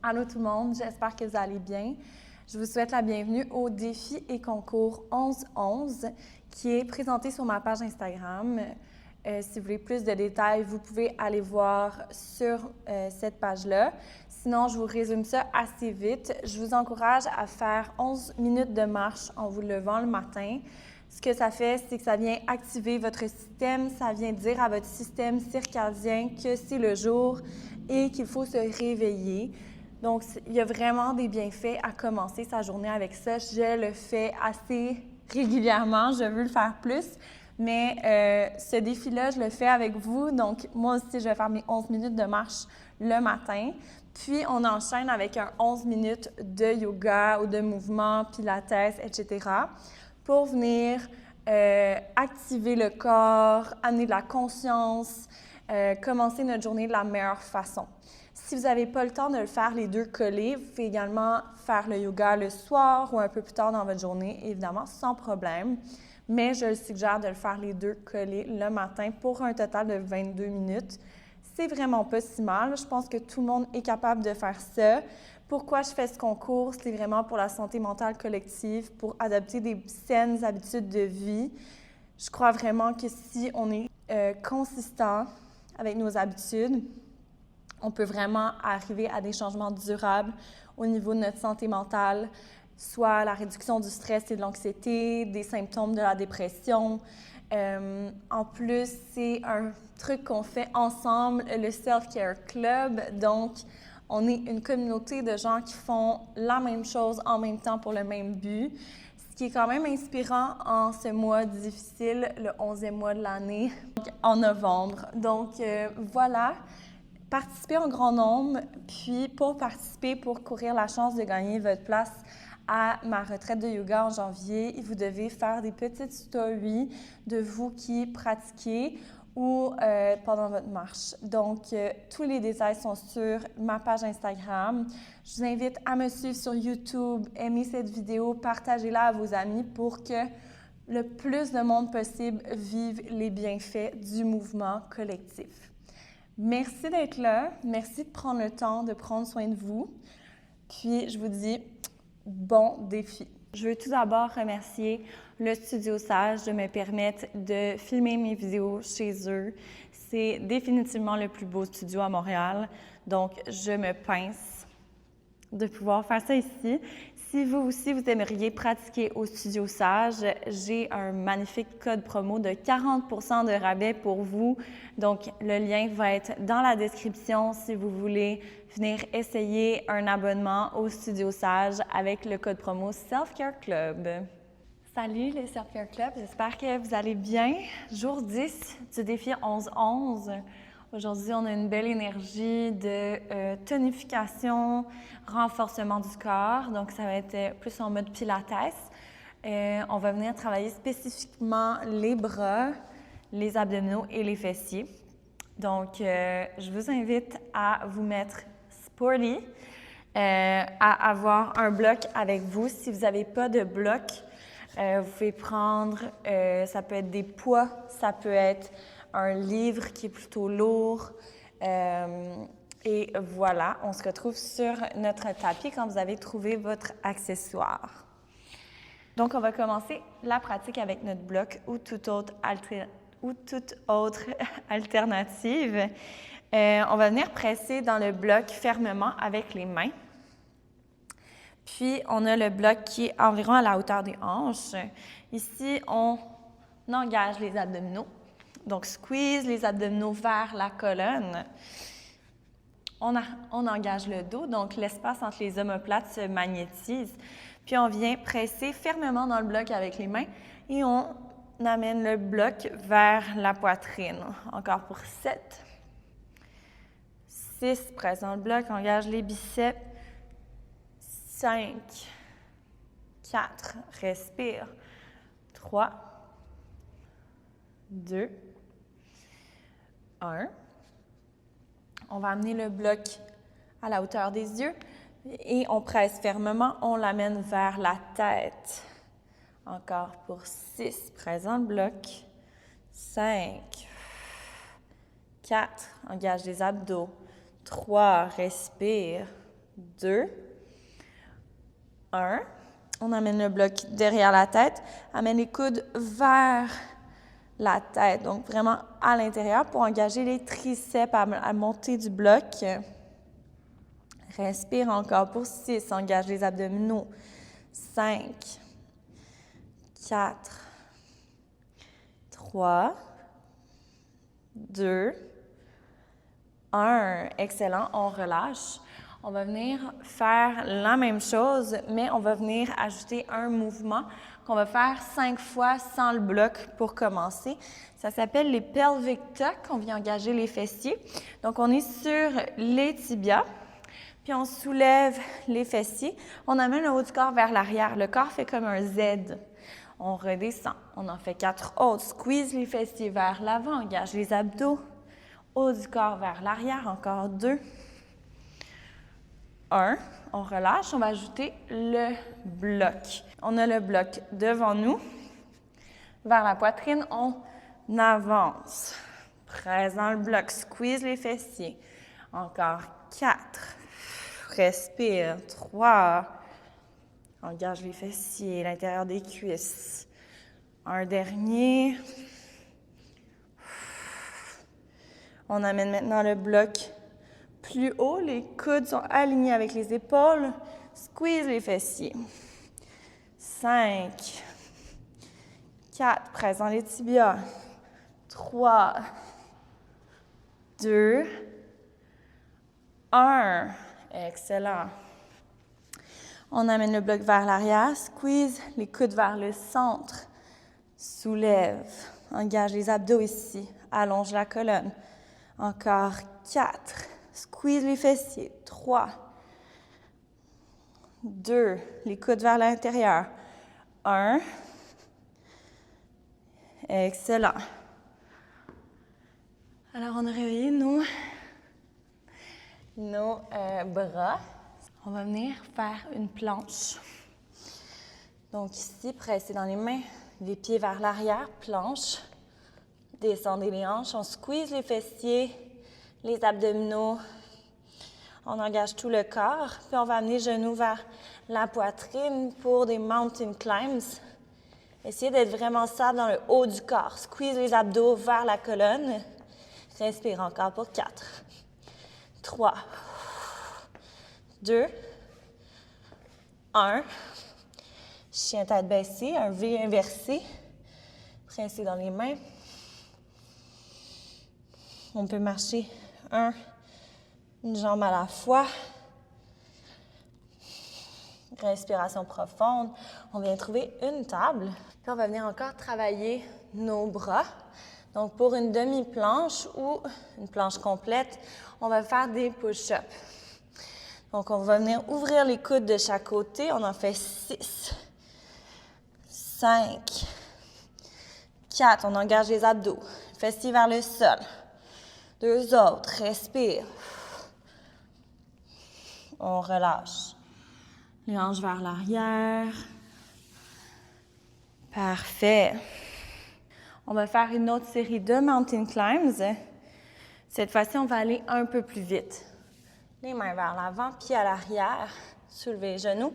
Allô tout le monde, j'espère que vous allez bien. Je vous souhaite la bienvenue au défi et concours 11-11 qui est présenté sur ma page Instagram. Si vous voulez plus de détails, vous pouvez aller voir sur cette page-là. Sinon, je vous résume ça assez vite. Je vous encourage à faire 11 minutes de marche en vous levant le matin. Ce que ça fait, c'est que ça vient activer votre système, ça vient dire à votre système circadien que c'est le jour et qu'il faut se réveiller. Donc, il y a vraiment des bienfaits à commencer sa journée avec ça. Je le fais assez régulièrement, je veux le faire plus, mais ce défi-là, je le fais avec vous. Donc, moi aussi, je vais faire mes 11 minutes de marche le matin. Puis, on enchaîne avec un 11 minutes de yoga ou de mouvement, pilates, etc. pour venir activer le corps, amener de la conscience, commencer notre journée de la meilleure façon. Si vous n'avez pas le temps de le faire les deux collés, vous pouvez également faire le yoga le soir ou un peu plus tard dans votre journée, évidemment, sans problème. Mais je le suggère de le faire les deux collés le matin pour un total de 22 minutes. C'est vraiment pas si mal. Je pense que tout le monde est capable de faire ça. Pourquoi je fais ce concours? C'est vraiment pour la santé mentale collective, pour adopter des saines habitudes de vie. Je crois vraiment que si on est consistant avec nos habitudes, on peut vraiment arriver à des changements durables au niveau de notre santé mentale, soit la réduction du stress et de l'anxiété, des symptômes de la dépression. En plus, c'est un truc qu'on fait ensemble, le Self-Care Club. Donc, on est une communauté de gens qui font la même chose en même temps pour le même but, ce qui est quand même inspirant en ce mois difficile, le 11e mois de l'année, en novembre. Donc, voilà. Participez en grand nombre, puis pour participer, pour courir la chance de gagner votre place à ma retraite de yoga en janvier, vous devez faire des petites stories de vous qui pratiquez ou pendant votre marche. Donc, tous les détails sont sur ma page Instagram. Je vous invite à me suivre sur YouTube, aimer cette vidéo, partagez-la à vos amis pour que le plus de monde possible vive les bienfaits du mouvement collectif. Merci d'être là. Merci de prendre le temps de prendre soin de vous. Puis, je vous dis bon défi. Je veux tout d'abord remercier le Studio Sage de me permettre de filmer mes vidéos chez eux. C'est définitivement le plus beau studio à Montréal. Donc, je me pince de pouvoir faire ça ici. Si vous aussi, vous aimeriez pratiquer au Studio Sage, j'ai un magnifique code promo de 40% de rabais pour vous. Donc, le lien va être dans la description si vous voulez venir essayer un abonnement au Studio Sage avec le code promo Self-Care Club. Salut les Self-Care Club, j'espère que vous allez bien. Jour 10 du défi 11-11. Aujourd'hui, on a une belle énergie de tonification, renforcement du corps. Donc, ça va être plus en mode pilates. On va venir travailler spécifiquement les bras, les abdominaux et les fessiers. Donc, je vous invite à vous mettre sporty, à avoir un bloc avec vous. Si vous n'avez pas de bloc, vous pouvez prendre, ça peut être des poids, ça peut être un livre qui est plutôt lourd. Et voilà, on se retrouve sur notre tapis quand vous avez trouvé votre accessoire. Donc, on va commencer la pratique avec notre bloc ou toute autre alternative. On va venir presser dans le bloc fermement avec les mains. Puis, on a le bloc qui est environ à la hauteur des hanches. Ici, on engage les abdominaux. Donc, squeeze les abdominaux vers la colonne. On engage le dos, donc l'espace entre les omoplates se magnétise. Puis, on vient presser fermement dans le bloc avec les mains et on amène le bloc vers la poitrine. Encore pour 7. 6, presse dans le bloc, engage les biceps. 5, 4, respire. 3, 2, 1. On va amener le bloc à la hauteur des yeux et on presse fermement, on l'amène vers la tête. Encore pour 6, presse dans le bloc. 5, 4, engage les abdos. 3, respire. 2, 1. On amène le bloc derrière la tête. Amène les coudes vers la tête, donc vraiment à l'intérieur pour engager les triceps à monter du bloc. Respire encore pour 6. Engage les abdominaux. 5, 4, 3, 2, 1. Excellent. On relâche. On va venir faire la même chose, mais on va venir ajouter un mouvement qu'on va faire 5 fois sans le bloc pour commencer. Ça s'appelle les pelvic tucks. On vient engager les fessiers. Donc, on est sur les tibias, puis on soulève les fessiers. On amène le haut du corps vers l'arrière. Le corps fait comme un Z. On redescend. On en fait 4 autres. Squeeze les fessiers vers l'avant. Engage les abdos. Haut du corps vers l'arrière. Encore 2. 1. On relâche. On va ajouter le bloc. On a le bloc devant nous. Vers la poitrine, on avance. Présent le bloc. Squeeze les fessiers. Encore 4. Respire. 3. Engage les fessiers, l'intérieur des cuisses. Un dernier. On amène maintenant le bloc plus haut. Les coudes sont alignés avec les épaules. Squeeze les fessiers. 5, 4, présent les tibias. 3, 2, 1. Excellent. On amène le bloc vers l'arrière. Squeeze les coudes vers le centre. Soulève. Engage les abdos ici. Allonge la colonne. Encore 4. Squeeze les fessiers. 3, 2. Les coudes vers l'intérieur. 1. Excellent. Alors, on a réveillé nos bras. On va venir faire une planche. Donc ici, presser dans les mains, les pieds vers l'arrière, planche. Descendez les hanches, on squeeze les fessiers, les abdominaux. On engage tout le corps, puis on va amener genoux vers la poitrine pour des mountain climbs. Essayez d'être vraiment stable dans le haut du corps. Squeeze les abdos vers la colonne. Respire encore pour 4, 3, 2, 1. Chien tête baissée, un V inversé. Presser dans les mains. On peut marcher une jambe à la fois. Respiration profonde. On vient trouver une table. Puis on va venir encore travailler nos bras. Donc, pour une demi-planche ou une planche complète, on va faire des push-ups. Donc, on va venir ouvrir les coudes de chaque côté. On en fait 6, 5, 4. On engage les abdos. Fessiers vers le sol. 2 autres. Respire. On relâche. Les hanches vers l'arrière. Parfait. On va faire une autre série de mountain climbs. Cette fois-ci, on va aller un peu plus vite. Les mains vers l'avant, pieds à l'arrière. Soulevez les genoux.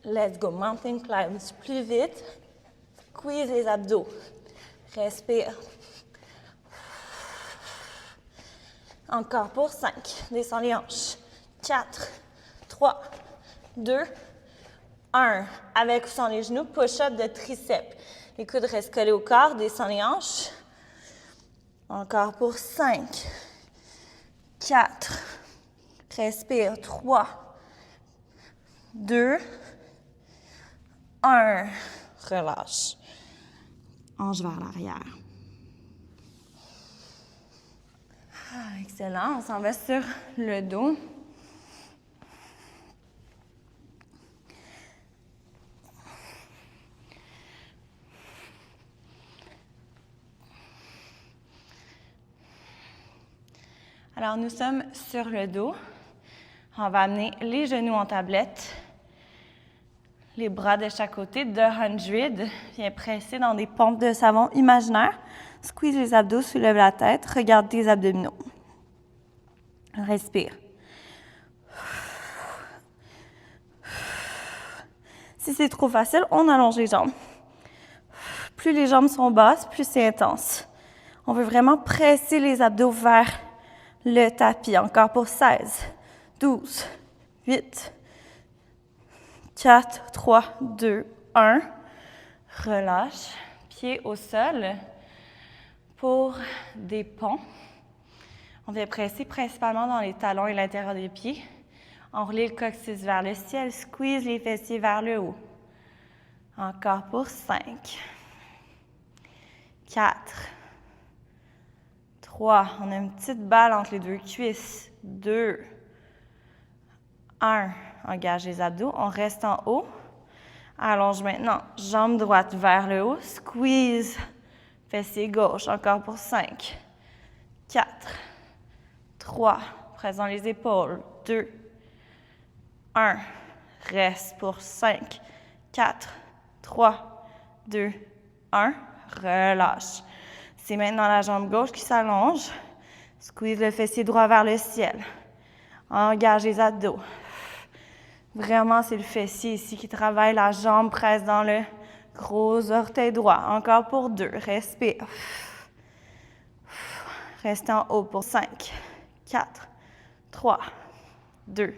Let's go. Mountain climbs. Plus vite. Squeeze les abdos. Respire. Encore pour 5. Descends les hanches. 4, 3, 2, 1. Avec ou sans les genoux, push-up de triceps. Les coudes restent collés au corps, descends les hanches. Encore pour 5, 4, respire, 3, 2, 1. Relâche. Hanche vers l'arrière. Excellent, on s'en va sur le dos. Alors, nous sommes sur le dos. On va amener les genoux en tablette, les bras de chaque côté, The 100. Viens presser dans des pompes de savon imaginaires. Squeeze les abdos, soulève la tête, regarde tes abdominaux. Respire. Si c'est trop facile, on allonge les jambes. Plus les jambes sont basses, plus c'est intense. On veut vraiment presser les abdos vers le tapis. Encore pour 16, 12, 8, 4, 3, 2, 1. Relâche. Pieds au sol pour des ponts. On vient presser principalement dans les talons et l'intérieur des pieds. Enrouler le coccyx vers le ciel. Squeeze les fessiers vers le haut. Encore pour 5, 4, 3. On a une petite balle entre les deux cuisses. 2, 1. Engage les abdos. On reste en haut. Allonge maintenant. Jambe droite vers le haut. Squeeze. Fessier gauche. Encore pour 5, 4, 3. Presse dans les épaules. 2, 1. Reste pour 5, 4, 3, 2, 1. Relâche. C'est maintenant la jambe gauche qui s'allonge. Squeeze le fessier droit vers le ciel. Engage les abdos. Vraiment, c'est le fessier ici qui travaille. La jambe presse dans le gros orteil droit. Encore pour 2. Respire. Reste en haut pour 5, 4, 3, 2,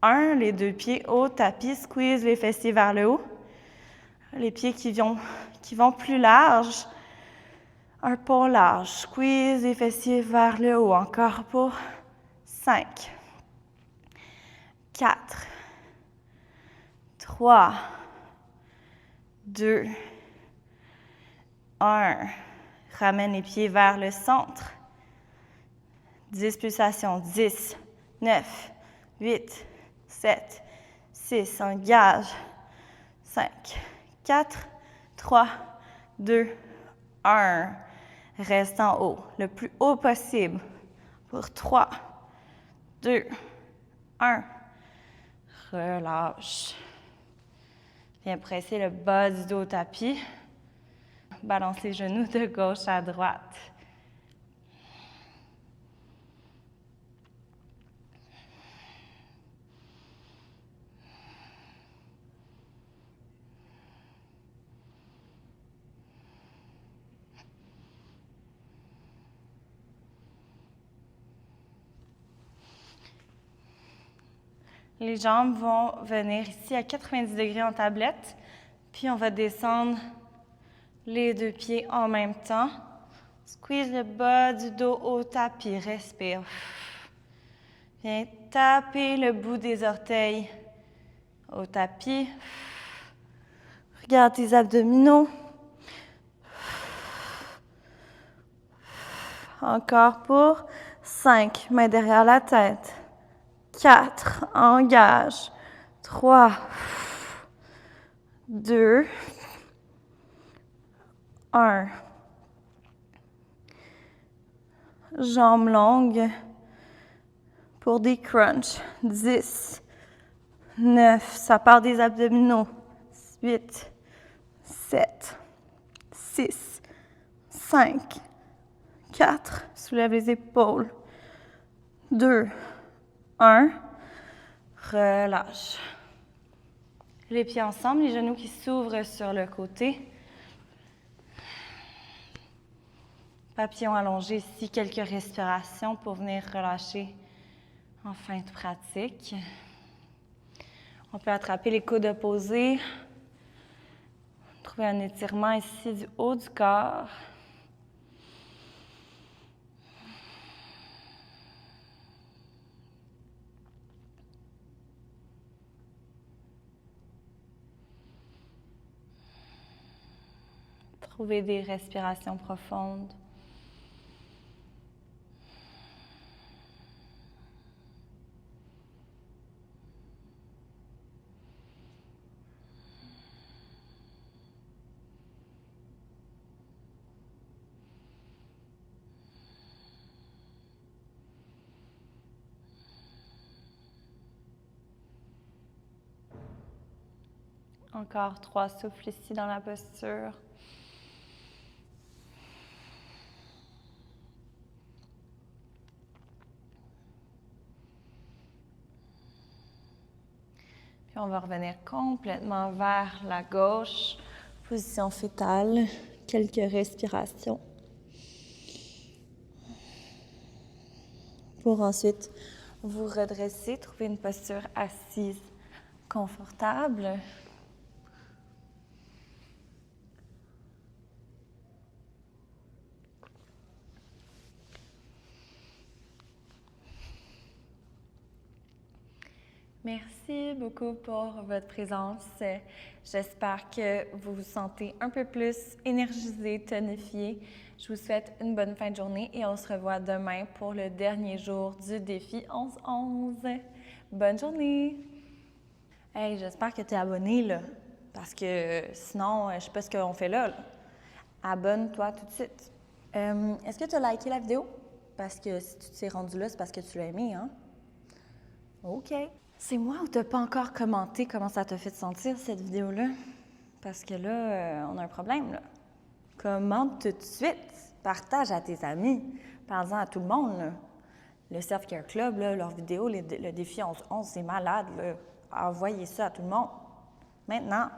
1. Les deux pieds au tapis. Squeeze les fessiers vers le haut. Les pieds qui vont plus large. Un pont large. Squeeze les fessiers vers le haut. Encore pour 5, 4, 3, 2, 1. Ramène les pieds vers le centre. 10 pulsations. 10, 9, 8, 7, 6. Engage. 5, 4, 3, 2, 1. Reste en haut, le plus haut possible. Pour 3, 2, 1. Relâche. Viens presser le bas du dos au tapis. Balance les genoux de gauche à droite. Les jambes vont venir ici à 90 degrés en tablette, puis on va descendre les deux pieds en même temps. Squeeze le bas du dos au tapis, respire. Viens taper le bout des orteils au tapis. Regarde tes abdominaux. Encore pour 5, mains derrière la tête. 4, engage. 3, 2, 1. Jambes longues pour des crunchs. 10, 9, ça part des abdominaux. 8, 7, 6, 5, 4, soulève les épaules. 2, 1, relâche. Les pieds ensemble, les genoux qui s'ouvrent sur le côté. Papillon allongé ici, quelques respirations pour venir relâcher en fin de pratique. On peut attraper les coudes opposés. Trouver un étirement ici du haut du corps. Trouver des respirations profondes. Encore 3 souffles ici dans la posture. Puis on va revenir complètement vers la gauche. Position fétale. Quelques respirations. Pour ensuite vous redresser, trouver une posture assise confortable. Merci beaucoup pour votre présence. J'espère que vous vous sentez un peu plus énergisé, tonifié. Je vous souhaite une bonne fin de journée et on se revoit demain pour le dernier jour du défi 11-11. Bonne journée! Hey, j'espère que tu es abonné, là, parce que sinon, je sais pas ce qu'on fait là. Abonne-toi tout de suite. Est-ce que tu as liké la vidéo? Parce que si tu t'es rendu là, c'est parce que tu l'as aimé, hein? OK. C'est moi ou t'as pas encore commenté comment ça t'a fait sentir, cette vidéo-là? Parce que là, on a un problème, là. Commente tout de suite. Partage à tes amis. Parle-en à tout le monde, là. Le Self-Care Club, là, leurs vidéos, le défi 11-11, c'est malade, là. Envoyez ça à tout le monde. Maintenant.